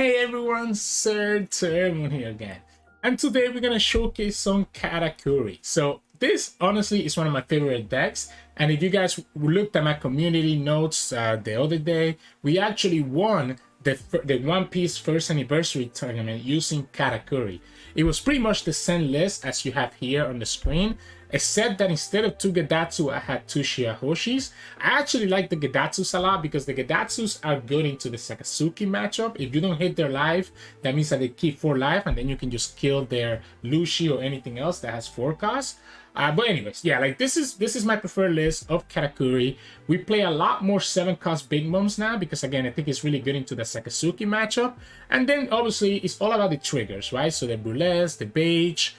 Hey everyone, Sirturmund here again. And today we're going to showcase some Katakuri. So this honestly is one of my favorite decks. And if you guys looked at my community notes the other day, we actually won the One Piece first anniversary tournament using Katakuri. It was pretty much the same list as you have here on the screen, except that instead of 2 Gedatsu, I had 2 Shirahoshis. I actually like the Gedatsus a lot because the Gedatsus are good into the Sakazuki matchup. If you don't hit their life, that means that they keep 4 life, and then you can just kill their Luffy or anything else that has 4 cost. But anyways, yeah, like this is my preferred list of Katakuri. We play a lot more 7 cost big moms now because again, I think it's really good into the Sakazuki matchup. And then obviously it's all about the triggers, right? So the Brulees, the Bege,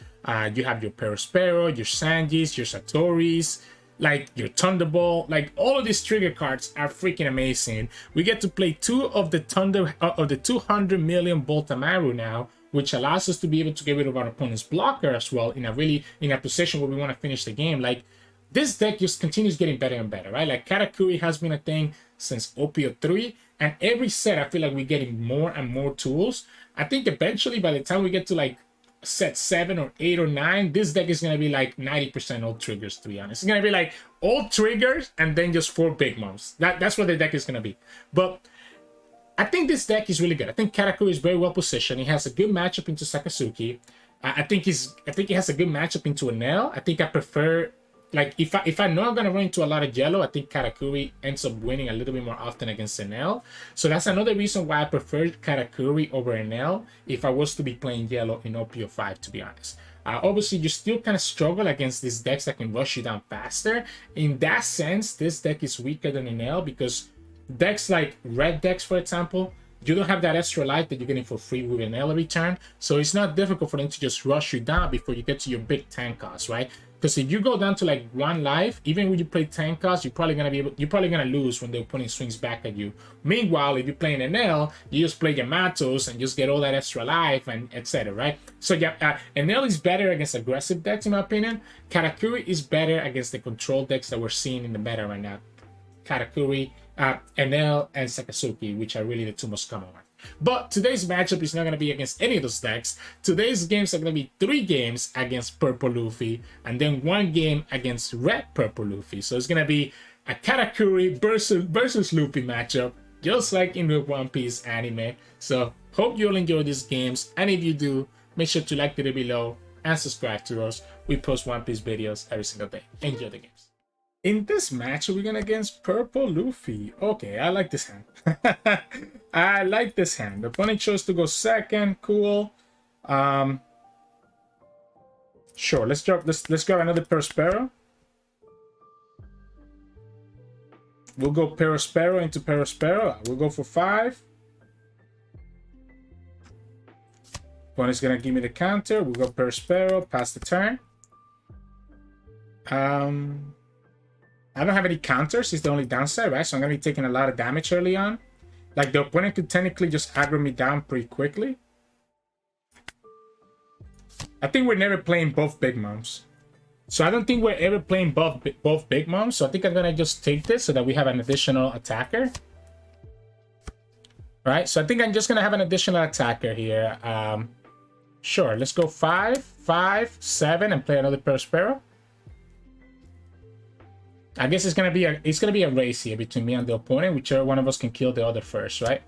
you have your Perospero, your Sanjis, your Satoris, like your Thunderbolt, like all of these trigger cards are freaking amazing. We get to play 2 of the 200 million Bolt Amaru now, which allows us to be able to get rid of our opponent's blocker as well in a position where we want to finish the game. Like this deck just continues getting better and better, right? Like Katakuri has been a thing since OP03, and every set I feel like we're getting more and more tools. I think eventually by the time we get to like set 7 or 8 or 9, this deck is going to be like 90% all triggers, to be honest. It's going to be like all triggers and then just 4 big moms. That's what the deck is going to be. But I think this deck is really good. I think Katakuri is very well positioned. He has a good matchup into Sakazuki. I think he has a good matchup into Enel. I think I prefer, like, if I know I'm gonna run into a lot of yellow, I think Katakuri ends up winning a little bit more often against Enel. So that's another reason why I prefer Katakuri over Enel if I was to be playing yellow in OP05, to be honest. Obviously, you still kind of struggle against these decks that can rush you down faster. In that sense, this deck is weaker than Enel because decks like red decks, for example, you don't have that extra life that you're getting for free with an L return, so it's not difficult for them to just rush you down before you get to your big tank cost, right? Because if you go down to like 1 life, even when you play tank cost, you're probably gonna lose when the opponent swings back at you. Meanwhile, if you're playing an L, you just play your Matos and just get all that extra life and etc. Right? So yeah, Enel is better against aggressive decks in my opinion. Katakuri is better against the control decks that we're seeing in the meta right now. Katakuri, Enel, and Sakazuki, which are really the 2 most common ones. But today's matchup is not going to be against any of those decks. Today's games are going to be 3 games against Purple Luffy, and then 1 game against Red Purple Luffy. So it's going to be a Katakuri versus Luffy matchup, just like in the One Piece anime. So hope you'll enjoy these games, and if you do, make sure to like the video below and subscribe to us. We post One Piece videos every single day. Enjoy the games. In this match, we're going against Purple Luffy. Okay, I like this hand. I like this hand. The opponent chose to go second. Cool. Sure, let's grab another Perospero. We'll go Perospero into Perospero. We'll go for 5. Opponent's gonna give me the counter. We'll go Perospero, pass the turn. I don't have any counters, it's the only downside, right? So I'm going to be taking a lot of damage early on. Like, the opponent could technically just aggro me down pretty quickly. I think we're never playing both big moms. So I don't think we're ever playing both big moms. So I think I'm going to just take this so that we have an additional attacker. Right? So I think I'm just going to have an additional attacker here. Sure, let's go 5, 5, 7, and play another Perospero. I guess it's gonna be a race here between me and the opponent, whichever one of us can kill the other first, right?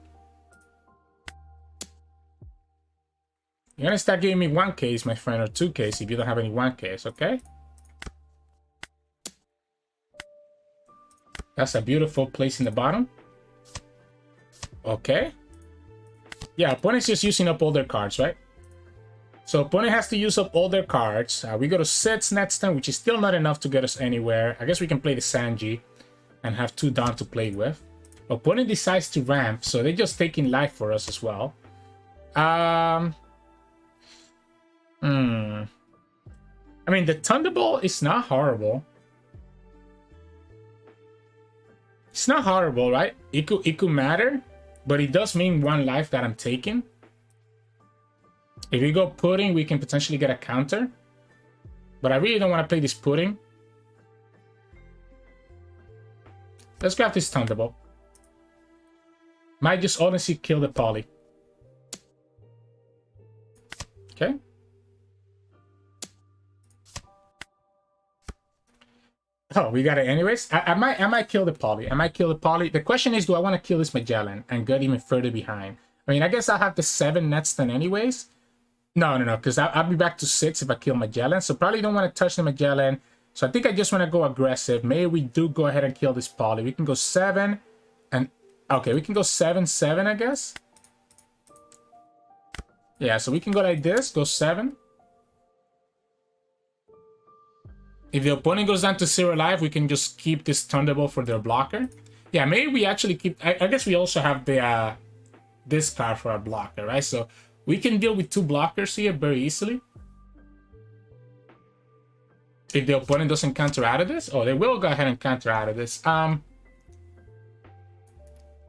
You're gonna start giving me 1Ks, my friend, or 2Ks if you don't have any 1Ks, okay? That's a beautiful place in the bottom. Okay. Yeah, opponent's just using up all their cards, right? So opponent has to use up all their cards. We go to sets next turn, which is still not enough to get us anywhere. I guess we can play the Sanji and have 2 down to play with. Opponent decides to ramp, so they're just taking life for us as well. I mean, the Thunderbolt is not horrible. It's not horrible, right? It could matter, but it does mean 1 life that I'm taking. If we go pudding, we can potentially get a counter. But I really don't want to play this pudding. Let's grab this Thunderbolt. Might just honestly kill the poly. Okay. Oh, we got it anyways. I might kill the poly. I might kill the poly. The question is, do I want to kill this Magellan and get even further behind? I mean, I guess I'll have the 7 next turn anyways. No, because I'll be back to 6 if I kill Magellan. So probably don't want to touch the Magellan. So I think I just want to go aggressive. Maybe we do go ahead and kill this poly. We can go 7 and... Okay, we can go 7-7, I guess. Yeah, so we can go like this. Go 7. If the opponent goes down to 0 life, we can just keep this Thunderbolt for their blocker. Yeah, maybe we actually keep... I guess we also have the this card for our blocker, right? So we can deal with 2 blockers here very easily. If the opponent doesn't counter out of this. Oh, they will go ahead and counter out of this. I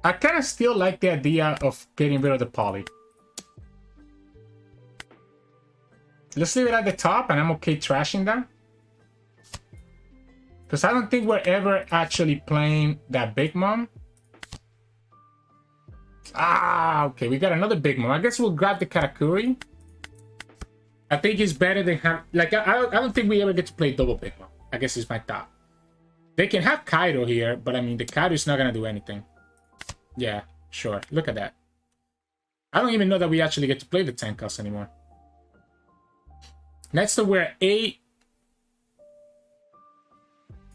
kind of still like the idea of getting rid of the poly. Let's leave it at the top, and I'm okay trashing that. Because I don't think we're ever actually playing that Big Mom. Ah, okay, we got another Big Mom. I guess we'll grab the Katakuri. I think it's better than have... Like, I don't think we ever get to play double Big Mom. I guess it's my thought. They can have Kaido here, but I mean, the Kaido is not going to do anything. Yeah, sure. Look at that. I don't even know that we actually get to play the Tenkas anymore. Next to we're 8...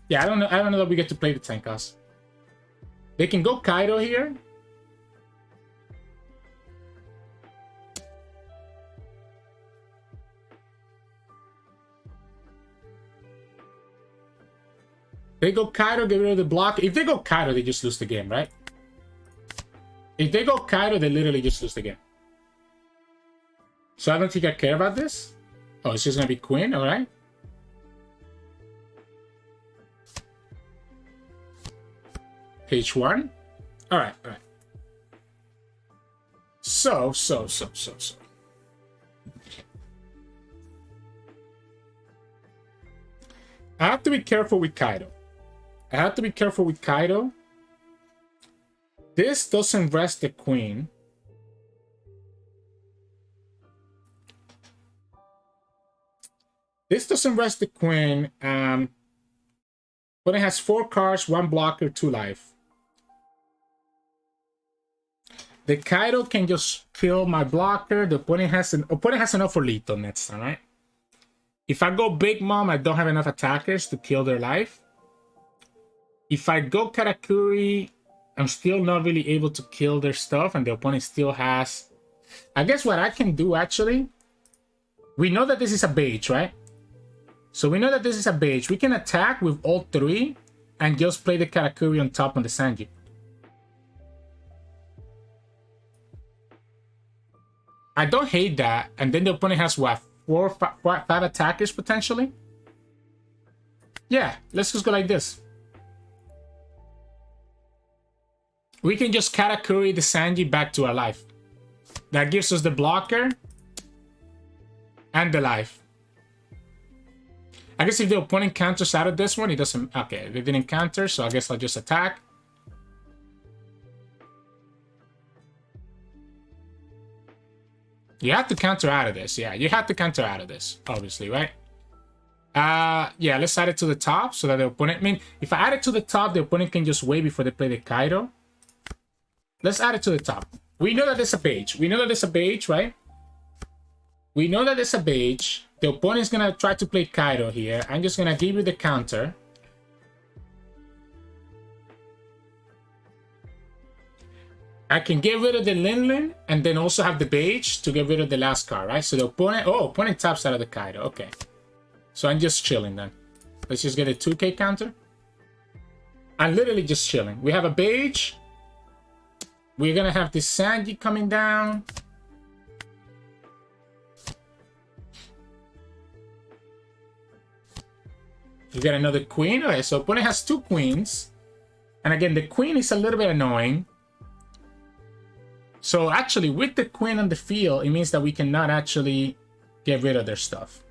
Yeah, I don't know that we get to play the Tenkas. They can go Kaido here. They go Kaido, get rid of the block. If they go Kaido, they just lose the game, right? If they go Kaido, they literally just lose the game. So I don't think I care about this. Oh, it's just gonna be Queen, alright. Page 1. Alright, alright. So. I have to be careful with Kaido. This doesn't rest the Queen. This doesn't rest the Queen. But it has 4 cards, 1 blocker, 2 life. The Kaido can just kill my blocker. The opponent has enough for lethal next time, right? If I go Big Mom, I don't have enough attackers to kill their life. If I go Katakuri, I'm still not really able to kill their stuff, and the opponent still has... I guess what I can do, actually... We know that this is a Bege, right? So we know that this is a Bege. We can attack with all 3 and just play the Katakuri on top on the Sanji. I don't hate that. And then the opponent has, what, 4 or 5 attackers potentially? Yeah, let's just go like this. We can just Katakuri the Sanji back to our life. That gives us the blocker and the life. I guess if the opponent counters out of this one, it doesn't... Okay, they didn't counter, so I guess I'll just attack. You have to counter out of this. Yeah, you have to counter out of this, obviously, right? Yeah, let's add it to the top so that the opponent... I mean, if I add it to the top, the opponent can just wait before they play the Kaido. Let's add it to the top. We know that there's a Bege. We know that there's a Bege, right? We know that there's a Bege. The opponent's going to try to play Kaido here. I'm just going to give you the counter. I can get rid of the Linlin and then also have the Bege to get rid of the last card, right? So the opponent... Oh, opponent taps out of the Kaido. Okay. So I'm just chilling then. Let's just get a 2k counter. I'm literally just chilling. We have a Bege. We're going to have this Sanji coming down. You get another Queen. Okay, so opponent has 2 Queens. And again, the Queen is a little bit annoying. So actually, with the Queen on the field, it means that we cannot actually get rid of their stuff.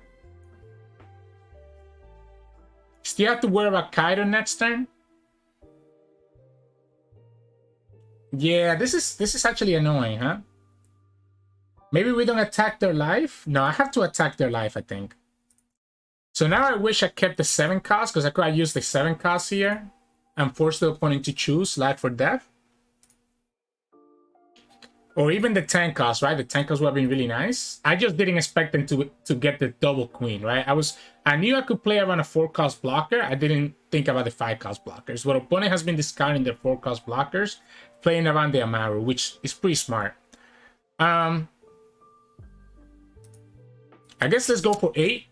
Still have to worry about Kaido next turn. Yeah, this is actually annoying, huh? Maybe we don't attack their life? No, I have to attack their life, I think. So now I wish I kept the 7 cost, because I could have used the 7 cost here and force the opponent to choose life or death. Or even the 10 cost, right? The 10 cost would have been really nice. I just didn't expect them to get the double queen, right? I knew I could play around a 4 cost blocker. I didn't think about the 5 cost blockers. But opponent has been discarding their 4 cost blockers, playing around the Amaru, which is pretty smart. I guess let's go for 8.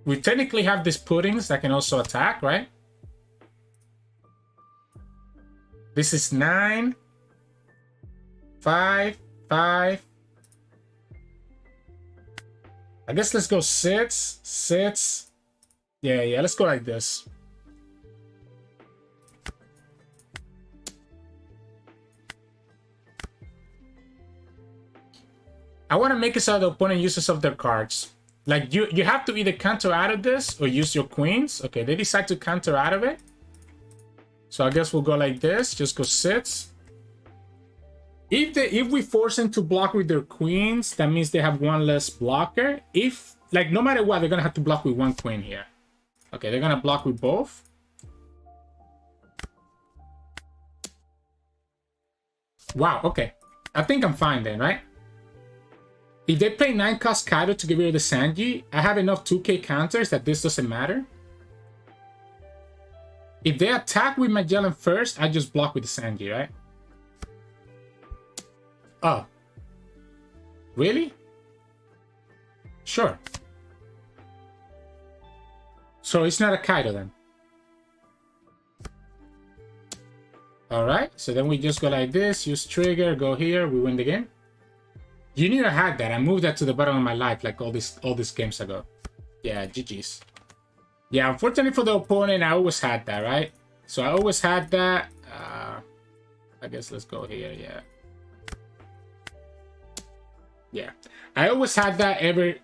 We technically have these puddings that can also attack, right? This is 9, 5, 5. I guess let's go 6, 6. Yeah, let's go like this. I want to make it so the opponent uses up their cards. Like, you have to either counter out of this or use your queens. Okay, they decide to counter out of it. So I guess we'll go like this. Just go 6. If we force them to block with their queens, that means they have 1 less blocker. If, like, no matter what, they're going to have to block with 1 queen here. Okay, they're going to block with both. Wow, okay. I think I'm fine then, right? If they play 9 cost Kaido to get rid of the Sanji, I have enough 2k counters that this doesn't matter. If they attack with Magellan first, I just block with the Sanji, right? Oh. Really? Sure. So it's not a Kaido then. Alright, so then we just go like this, use trigger, go here, we win the game. You knew I had that. I moved that to the bottom of my life like all these games ago. Yeah, GG's. Yeah, unfortunately for the opponent, I always had that, right? So I always had that. I guess let's go here, yeah. Yeah. I always had that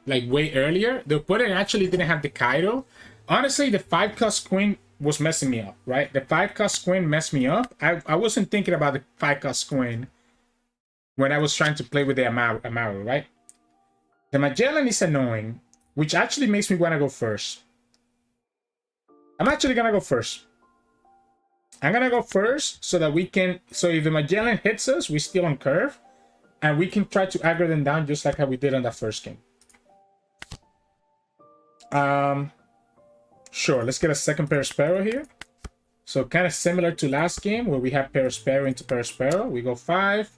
way earlier. The opponent actually didn't have the Kaido. Honestly, the 5 cost queen was messing me up, right? The 5 cost queen messed me up. I wasn't thinking about the 5 cost queen when I was trying to play with the Amaru, right? The Magellan is annoying, which actually makes me want to go first. I'm actually going to go first. I'm going to go first so that we can... So if the Magellan hits us, we're still on curve. And we can try to aggro them down just like how we did on that first game. Sure, let's get a second Perospero here. So kind of similar to last game where we have Perospero into Perospero. We go 5.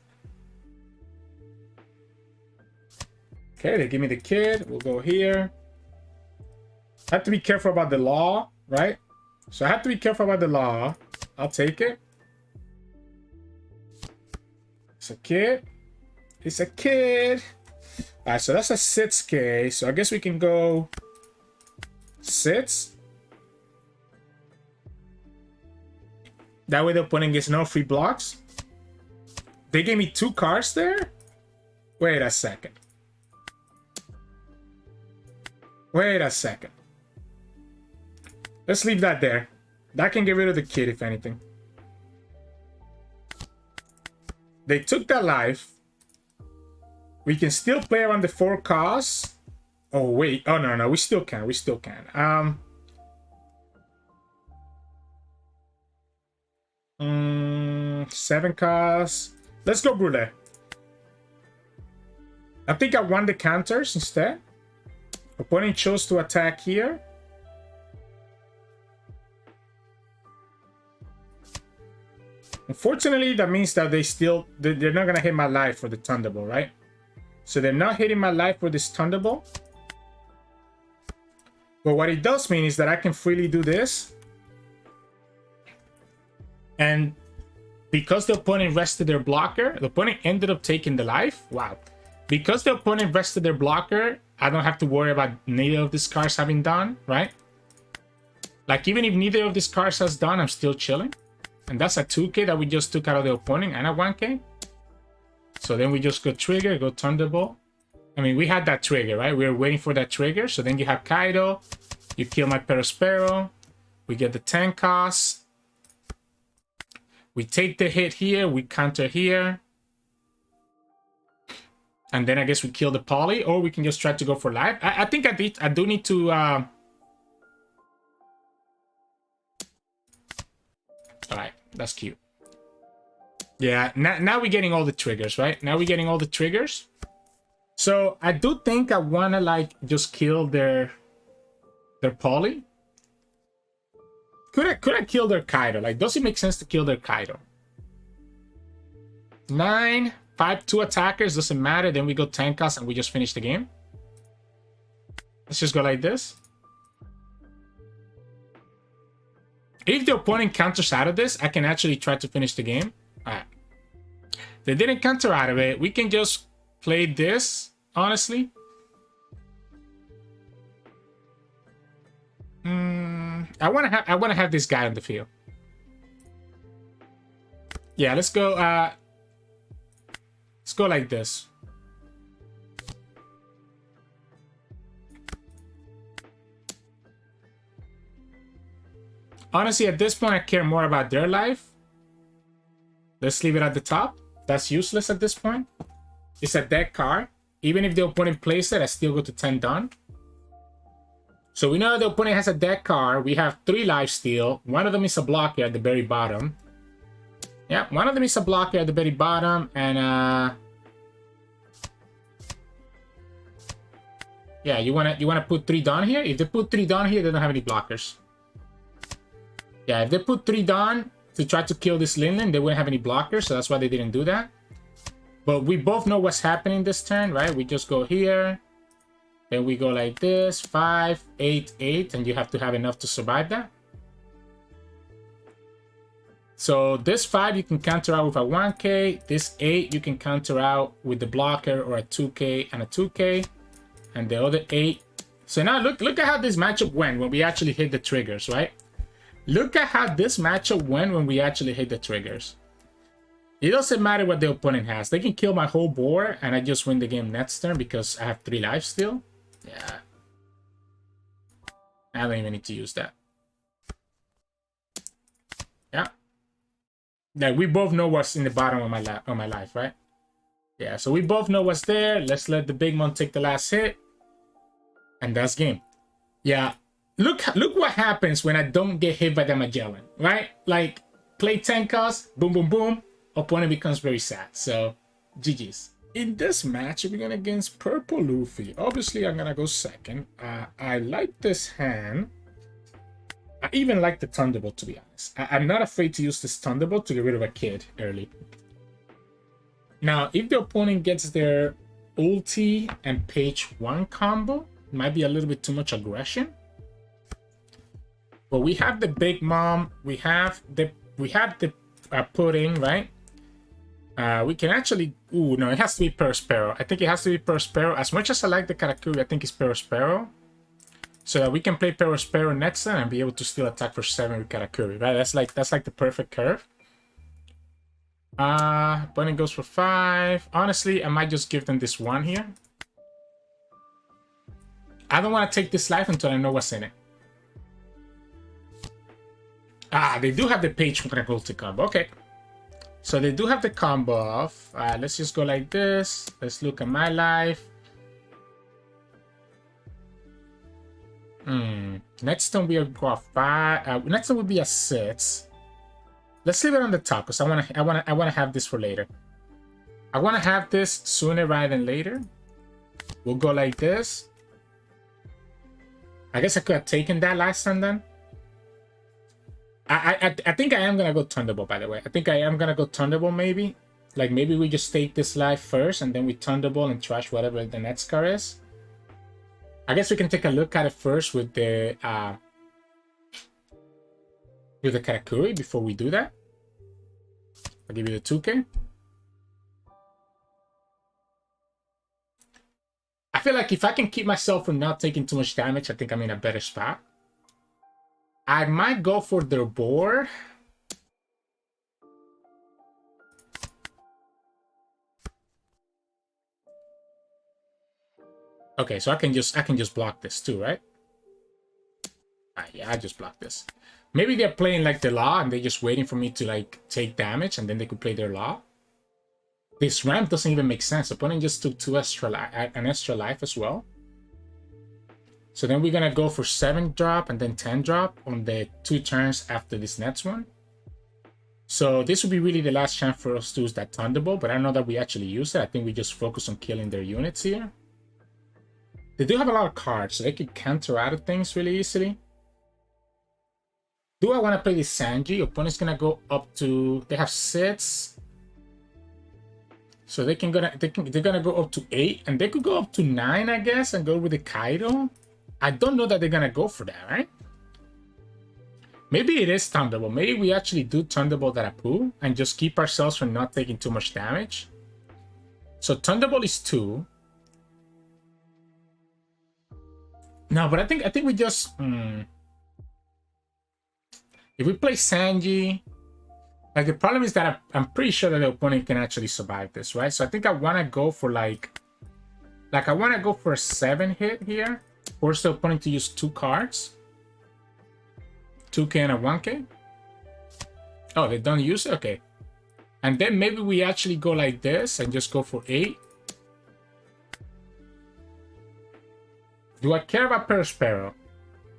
Okay, they give me the kid. We'll go here. I have to be careful about the law, right? So I have to be careful about the law. I'll take it. It's a kid. It's a kid. All right, so that's a 6k. So I guess we can go 6. That way the opponent gets no free blocks. They gave me 2 cards there? Wait a second. Wait a second. Let's leave that there. That can get rid of the kid, if anything. They took that life. We can still play around the 4 costs. Oh, wait. Oh, no. We still can. We still can. 7 costs. Let's go Brulee. I think I won the counters instead. Opponent chose to attack here. Unfortunately, that means that they're not gonna hit my life for the Thunderbolt, right? So they're not hitting my life for this Thunderbolt. But what it does mean is that I can freely do this. And because the opponent rested their blocker, the opponent ended up taking the life. Wow. Because the opponent rested their blocker, I don't have to worry about neither of these cards having done, right? Like, even if neither of these cards has done, I'm still chilling. And that's a 2k that we just took out of the opponent and a 1k. So then we just go trigger, go Thunderbolt. I mean, we had that trigger, right? We were waiting for that trigger. So then you have Kaido. You kill my Perospero. We get the 10 cost. We take the hit here, we counter here. And then I guess we kill the poly, or we can just try to go for life. I think I do need to... Alright, that's cute. Yeah, now we're getting all the triggers, right? Now we're getting all the triggers. So I do think I want to, like, just kill their poly. Could I kill their Kaido? Like, does it make sense to kill their Kaido? 9, 5, 2 attackers, doesn't matter. Then we go 10 cost and we just finish the game. Let's just go like this. If the opponent counters out of this, I can actually try to finish the game. Alright. They didn't counter out of it. We can just play this, honestly. I wanna have this guy on the field. Yeah, let's go like this. Honestly, at this point, I care more about their life. Let's leave it at the top. That's useless at this point. It's a dead card. Even if the opponent plays it, I still go to 10 done. So we know the opponent has a dead card. We have 3 life steal. One of them is a blocker at the very bottom. Yeah, one of them is a blocker at the very bottom. And yeah, you wanna put 3 down here? If they put 3 down here, they don't have any blockers. Yeah, if they put 3 down to try to kill this Linlin, they wouldn't have any blockers, so that's why they didn't do that. But we both know what's happening this turn, right? We just go here. Then we go like this, 5, 8, 8, and you have to have enough to survive that. So this 5 you can counter out with a 1k. This 8 you can counter out with the blocker or a 2k and a 2k. And the other 8. So now look at how this matchup went when we actually hit the triggers, right? Look at how this matchup went when we actually hit the triggers. It doesn't matter what the opponent has. They can kill my whole board and I just win the game next turn because I have 3 lives still. Yeah. I don't even need to use that. Yeah. Like, we both know what's in the bottom of my life, right? Yeah, so we both know what's there. Let's let the big one take the last hit. And that's game. Yeah. Look what happens when I don't get hit by the Magellan, right? Like, play 10 cost, boom, boom, boom. Opponent becomes very sad. So, GG's. In this match, we're going against Purple Luffy. Obviously, I'm going to go second. I like this hand. I even like the Thunderbolt, to be honest. I'm not afraid to use this Thunderbolt to get rid of a kid early. Now, if the opponent gets their ulti and page 1 combo, it might be a little bit too much aggression. But we have the Big Mom. We have the pudding, right? We can actually... Ooh, no, it has to be Perospero. I think it has to be Perospero. As much as I like the Katakuri, I think it's Perospero. So that we can play Perospero next turn and be able to still attack for 7 with Katakuri, right? That's like the perfect curve. Bunny goes for 5. Honestly, I might just give them this 1 here. I don't want to take this life until I know what's in it. They do have the page 1 ulti combo. Okay. So they do have the combo off. Let's just go like this. Let's look at my life. Next time we'll go a 5. Next time will be a 6. Let's leave it on the top because I wanna have this for later. I wanna have this sooner rather than later. We'll go like this. I guess I could have taken that last time then. I think I am gonna go Thunderbolt, by the way. I think I am gonna go Thunderbolt maybe. Like maybe we just take this life first and then we Thunderbolt and trash whatever the next card is. I guess we can take a look at it first with the Katakuri before we do that. I'll give you the 2k. I feel like if I can keep myself from not taking too much damage, I think I'm in a better spot. I might go for their board. Okay, so I can just block this too, right? Yeah, I just block this. Maybe they're playing like the law and they're just waiting for me to like take damage and then they could play their law. This ramp doesn't even make sense. Opponent just took an extra life as well. So then we're gonna go for 7 drop and then 10 drop on the 2 turns after this next one. So this would be really the last chance for us to use that Thunderbolt, but I don't know that we actually use it. I think we just focus on killing their units here. They do have a lot of cards, so they could counter out of things really easily. Do I want to play this Sanji? Opponent's gonna go up to, they have 6. So they're gonna go up to 8, and they could go up to 9, I guess, and go with the Kaido. I don't know that they're gonna go for that, right? Maybe it is Thunderbolt. Maybe we actually do Thunderbolt at Apu and just keep ourselves from not taking too much damage. So Thunderbolt is 2. No, but I think we just if we play Sanji, like the problem is that I'm pretty sure that the opponent can actually survive this, right? So I think I want to go for like I want to go for a 7 hit here. Force the opponent to use 2 cards. 2k and a 1k. Oh, they don't use it? Okay. And then maybe we actually go like this and just go for 8. Do I care about Perospero?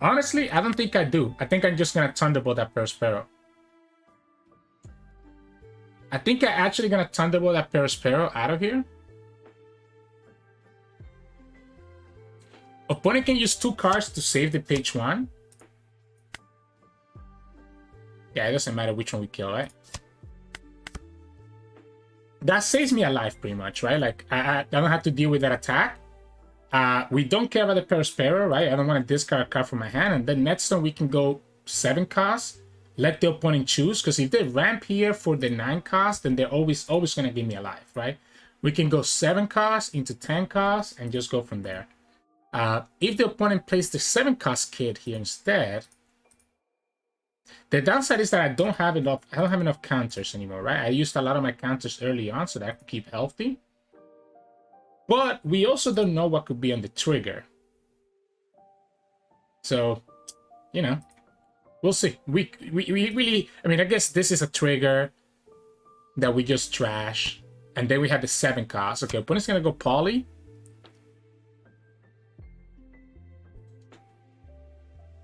Honestly, I don't think I do. I think I'm just going to Thunderbolt that Perospero. I think I'm actually going to Thunderbolt that Perospero out of here. Opponent can use 2 cards to save the page 1. Yeah, it doesn't matter which one we kill, right? That saves me a life, pretty much, right? Like, I don't have to deal with that attack. We don't care about the Perospero, right? I don't want to discard a card from my hand. And then next turn, we can go 7 cost. Let the opponent choose. Because if they ramp here for the 9 cost, then they're always going to give me a life, right? We can go 7 cost into 10 cost and just go from there. If the opponent plays the 7 cost kid here instead, the downside is that I don't have enough counters anymore, right? I used a lot of my counters early on so that I could keep healthy. But we also don't know what could be on the trigger. So, you know, we'll see. We really, I mean, I guess this is a trigger that we just trash. And then we have the 7 cost. Okay, opponent's going to go Poly.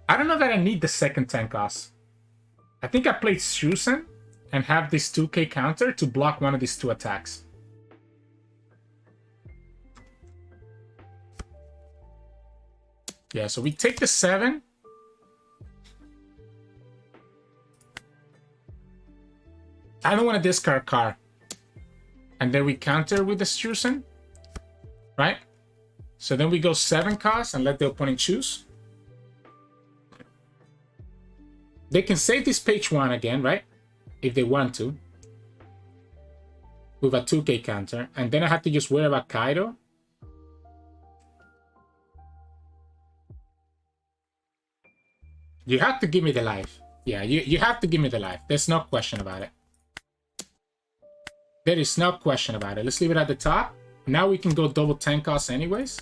I don't know that I need the second 10 cost. I think I played Streusen and have this 2k counter to block one of these 2 attacks. Yeah, so we take the 7. I don't want to discard a card. And then we counter with the Streusen. Right? So then we go 7 cost and let the opponent choose. They can save this page 1 again, right? If they want to. With a 2k counter. And then I have to just worry about Kaido. You have to give me the life. Yeah, you have to give me the life. There's no question about it. There is no question about it. Let's leave it at the top. Now we can go double 10 costs anyways.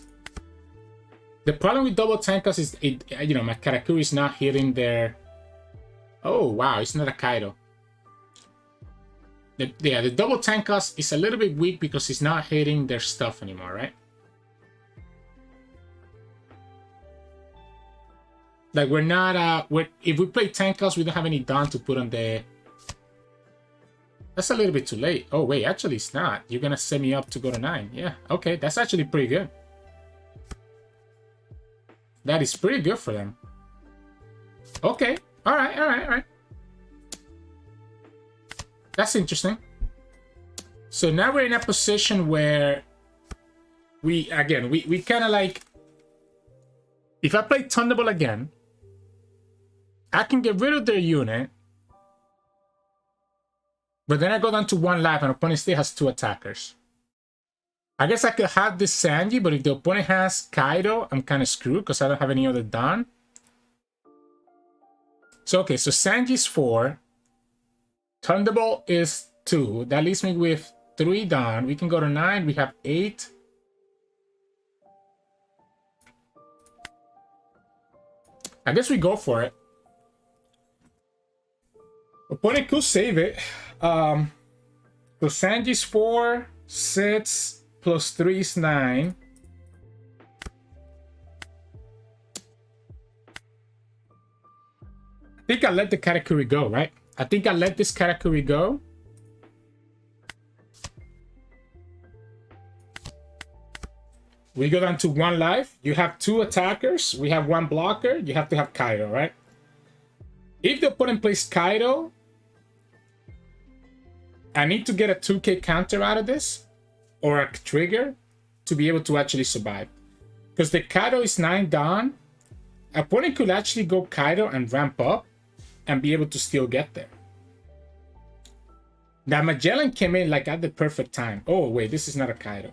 The problem with double 10 costs is, you know, my Katakuri is not hitting their... Oh, wow, it's not a Kaido. The double 10 cost is a little bit weak because it's not hitting their stuff anymore, right? Like, we're not... if we play 10 cost, we don't have any Dawn to put on the... That's a little bit too late. Oh, wait, actually, it's not. You're going to set me up to go to 9. Yeah, okay, that's actually pretty good. That is pretty good for them. Okay. All right. That's interesting. So now we're in a position where we kind of like... If I play Thunderbolt again, I can get rid of their unit. But then I go down to 1 life and opponent still has 2 attackers. I guess I could have this Sanji, but if the opponent has Kaido, I'm kind of screwed because I don't have any other Dawn. So, okay, so Sanji's 4. Thunderbolt is 2. That leaves me with 3 Dawn. We can go to 9. We have 8. I guess we go for it. Opponent could save it. So Sanji's 4, 6, plus 3 is 9. I think I let the Katakuri go, right? I think I let this Katakuri go. We go down to 1 life. You have 2 attackers. We have 1 blocker. You have to have Kaido, right? If the opponent plays Kaido, I need to get a 2k counter out of this, or a trigger, to be able to actually survive. Because the Kaido is 9 down. Opponent could actually go Kaido and ramp up and be able to still get there. Now Magellan came in like at the perfect time. Oh wait, this is not a Kaido.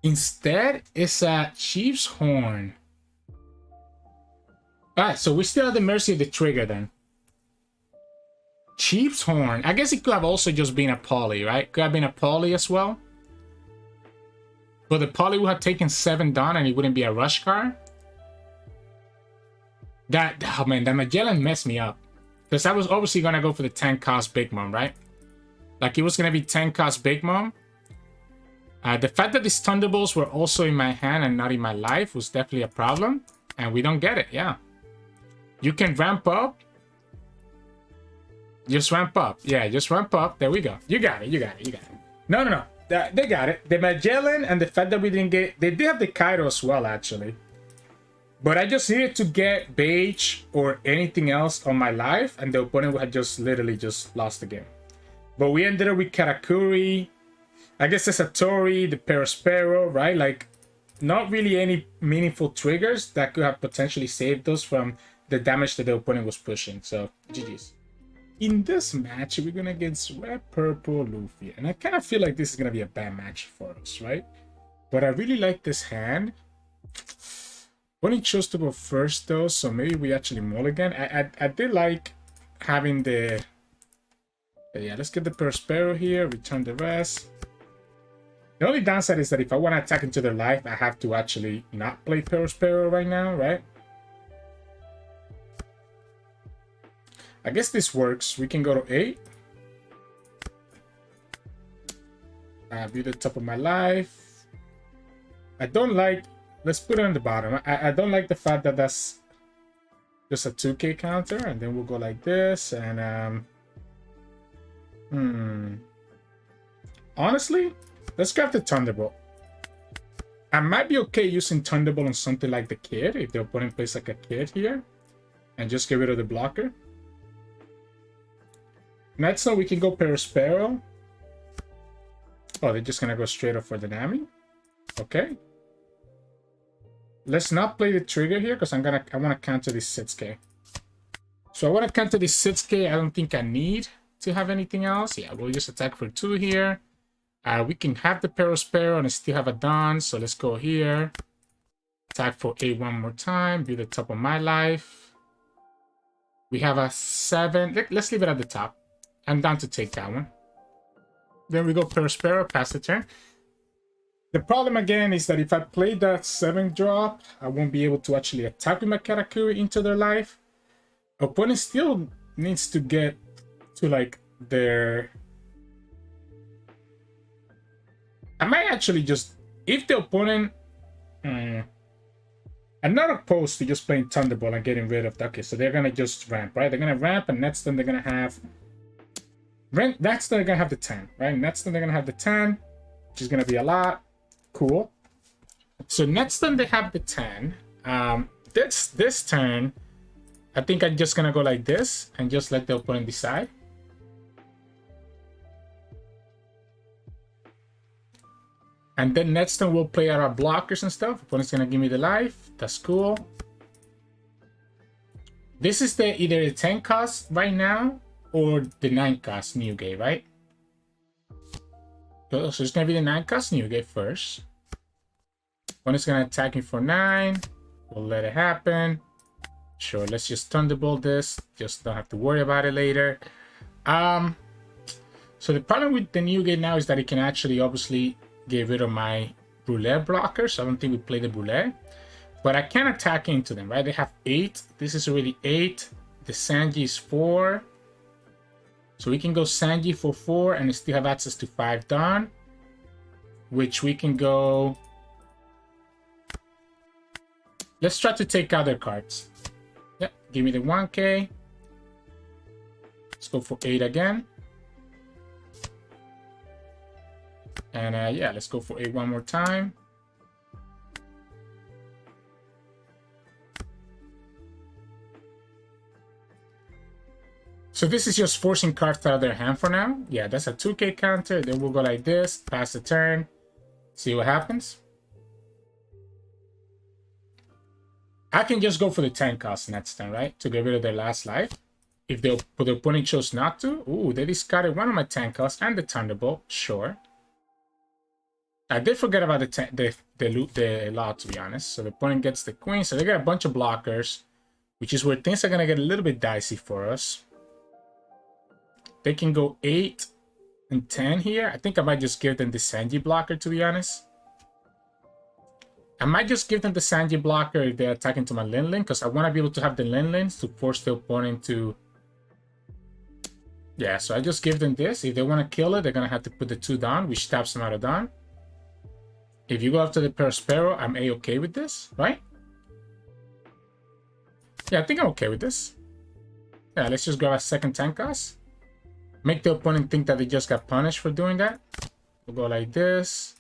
Instead, it's a Chief's Horn. Alright, so we're still at the mercy of the trigger then. Chief's Horn. I guess it could have also just been a poly, right? Could have been a poly as well. But the poly would have taken 7 down and it wouldn't be a rush card. Oh man, that Magellan messed me up. Because I was obviously going to go for the 10 cost Big Mom, right? Like it was going to be 10 cost Big Mom. The fact that these Thunderbolts were also in my hand and not in my life was definitely a problem. And we don't get it, yeah. You can ramp up. Just ramp up. Yeah, just ramp up. There we go. You got it, you got it, you got it. No. They got it. The Magellan and the fact that we didn't get... They did have the Kaido as well, actually. But I just needed to get Bege or anything else on my life, and the opponent had just literally just lost the game. But we ended up with Katakuri, I guess the Satori, the Perospero, right? Like, not really any meaningful triggers that could have potentially saved us from the damage that the opponent was pushing. So, GG's. In this match, we're going against Red Purple Luffy. And I kind of feel like this is going to be a bad match for us, right? But I really like this hand. Opponent chose to go first though, so maybe we actually mulligan. I did like having the... Yeah, let's get the Perospero here, return the rest. The only downside is that if I want to attack into their life, I have to actually not play Perospero right now, right? I guess this works. We can go to 8. View the top of my life. I don't like... Let's put it on the bottom. I don't like the fact that that's just a 2k counter. And then we'll go like this. And, honestly, let's grab the Thunderbolt. I might be okay using Thunderbolt on something like the Kid. If the opponent plays like a Kid here. And just get rid of the blocker. Next time we can go Perospero. Oh, they're just going to go straight up for the Nami. Okay. Let's not play the trigger here because I want to counter this 6k. So I want to counter this 6k. I don't think I need to have anything else. Yeah, we'll just attack for 2 here. We can have the Perospero and still have a Dawn. So let's go here. Attack for 8 one more time. Be the top of my life. We have a 7. Let's leave it at the top. I'm down to take that one. Then we go Perospero, pass the turn. The problem again is that if I play that 7 drop, I won't be able to actually attack with my Katakuri into their life. Opponent still needs to get to like their... I might actually just... If the opponent... I'm not opposed to just playing Thunderbolt and getting rid of that. Okay, so they're going to just ramp, right? They're going to ramp and next time they're going to have... Next time they're going to have the 10, right? Next time they're going to have the 10, which is going to be a lot. Cool. So next time they have the 10, this turn, I think I'm just gonna go like this and just let the opponent decide. And then next time we'll play out our blockers and stuff. Opponent's gonna give me the life. That's cool. This is the either the 10 cost right now or the 9 cost new game, right? So it's gonna be the 9 cost new game first. Opponent's gonna attack me for 9. We'll let it happen. Sure, let's just Thunderbolt this. Just don't have to worry about it later. So the problem with the new game now is that it can actually obviously get rid of my Brulee blocker. So I don't think we play the Brulee. But I can attack into them, right? They have 8. This is already 8. The Sanji is 4. So we can go Sanji for 4 and still have access to 5 Dawn. Which we can go... Let's try to take out their cards. Yep, give me the 1K. Let's go for 8 again. And yeah, let's go for 8 one more time. So this is just forcing cards out of their hand for now. Yeah, that's a 2K counter. Then we'll go like this, pass the turn, see what happens. I can just go for the 10 cost next turn, right? To get rid of their last life. If the opponent chose not to. Ooh, they discarded one of my 10 costs and the Thunderbolt. Sure. I did forget about the law, to be honest. So the opponent gets the queen. So they got a bunch of blockers, which is where things are going to get a little bit dicey for us. They can go 8 and 10 here. I think I might just give them the Sanji blocker, to be honest. I might just give them the Sanji blocker if they're attacking to my Linlin, because I want to be able to have the Linlins to force the opponent to... Yeah, so I just give them this. If they want to kill it, they're going to have to put the 2 down, which taps them out of down. If you go after the Perospero, I'm A-okay with this, right? Yeah, I think I'm okay with this. Yeah, let's just grab a second 10 cost. Make the opponent think that they just got punished for doing that. We'll go like this.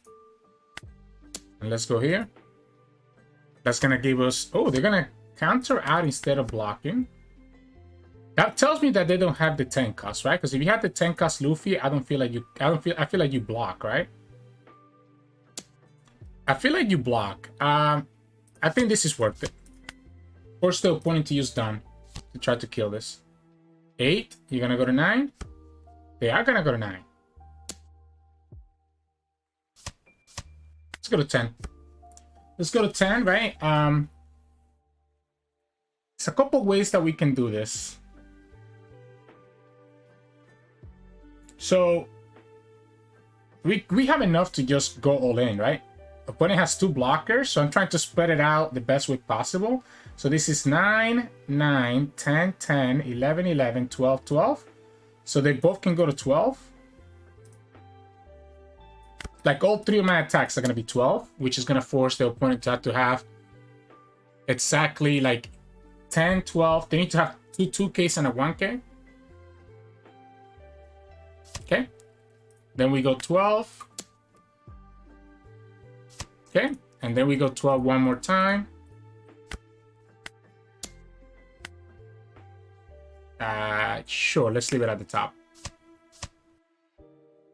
And let's go here. That's going to give us... Oh, they're going to counter out instead of blocking. That tells me that they don't have the 10 cost, right? Because if you have the 10 cost Luffy, I feel like you block, right? I feel like you block. I think this is worth it. Force the opponent to use Dawn to try to kill this. 8. You're going to go to 9. They are going to go to 9. Let's go to 10. Let's go to 10, right? There's a couple ways that we can do this. So, we have enough to just go all in, right? Opponent has 2 blockers, so I'm trying to spread it out the best way possible. So this is 9, 9, 10, 10, 11, 11, 12, 12. So they both can go to 12. Like all 3 of my attacks are going to be 12, which is going to force the opponent to have exactly like 10, 12. They need to have two 2Ks and a 1K. Okay. Then we go 12. Okay. And then we go 12 one more time. Sure, let's leave it at the top.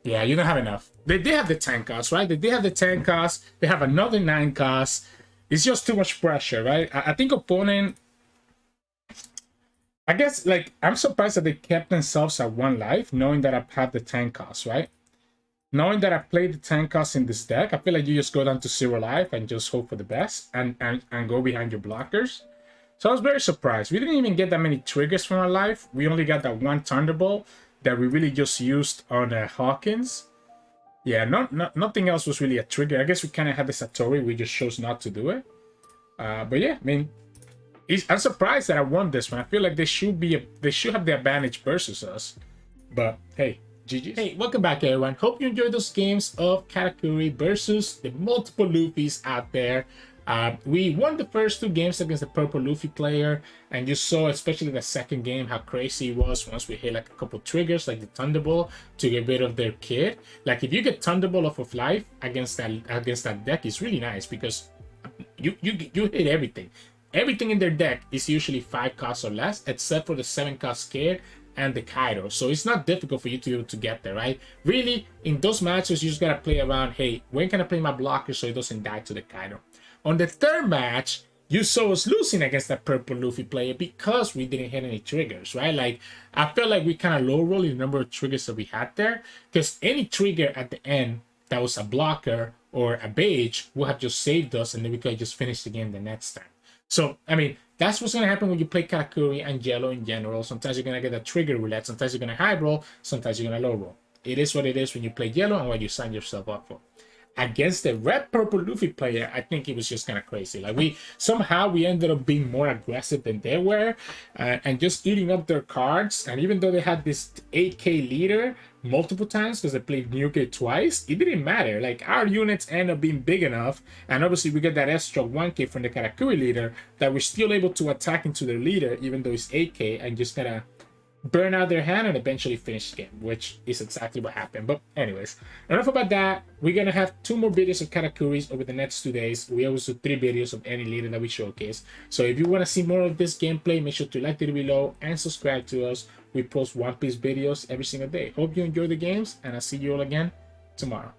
Yeah, you don't have enough. They have the 10 cost, right? They have the 10 cost. They have another 9 cost. It's just too much pressure, right? I think opponent... I guess, like, I'm surprised that they kept themselves at 1 life, knowing that I have the 10 cost, right? Knowing that I played the 10 cost in this deck, I feel like you just go down to 0 life and just hope for the best and go behind your blockers. So I was very surprised. We didn't even get that many triggers from our life. We only got that 1 Thunderbolt that we really just used on Hawkins. Yeah, nothing else was really a trigger. I guess we kind of had the Satori. We just chose not to do it. But yeah, I mean, I'm surprised that I won this one. I feel like they should have the advantage versus us. But hey, GG's. Hey, welcome back, everyone. Hope you enjoyed those games of Katakuri versus the multiple Luffys out there. We won the first 2 games against the Purple Luffy player, and you saw, especially the second game, how crazy it was once we hit like a couple triggers, like the Thunderbolt, to get rid of their kid. Like if you get Thunderbolt off of life against that deck, it's really nice because you hit everything. Everything in their deck is usually 5 costs or less, except for the 7 cost kid and the Kaido. So it's not difficult for you to be able to get there, right? Really, in those matches, you just gotta play around, hey, when can I play my blocker so it doesn't die to the Kaido? On the third match, you saw us losing against that Purple Luffy player because we didn't hit any triggers, right? Like, I felt like we kind of low-rolled the number of triggers that we had there, because any trigger at the end that was a blocker or a Bege would have just saved us, and then we could have just finished the game the next time. So, I mean, that's what's going to happen when you play Katakuri and Yellow in general. Sometimes you're going to get a trigger roulette, sometimes you're going to high roll, sometimes you're going to low roll. It is what it is when you play Yellow and what you sign yourself up for. against the Red Purple Luffy player, I think it was just kind of crazy. Like we ended up being more aggressive than they were, and just eating up their cards. And even though they had this 8K leader multiple times because they played Nuke twice, it didn't matter. Like our units end up being big enough, and obviously we get that extra 1K from the Katakuri leader that we're still able to attack into their leader, even though it's 8K, and just kind of burn out their hand and eventually finish the game, which is exactly what happened. But anyways, enough about that. We're gonna have 2 more videos of Katakuris over the next 2 days. We always do 3 videos of any leader that we showcase. So if you want to see more of this gameplay, make sure to like the video below and subscribe to us. We post One Piece videos every single day. Hope you enjoy the games, and I'll see you all again tomorrow.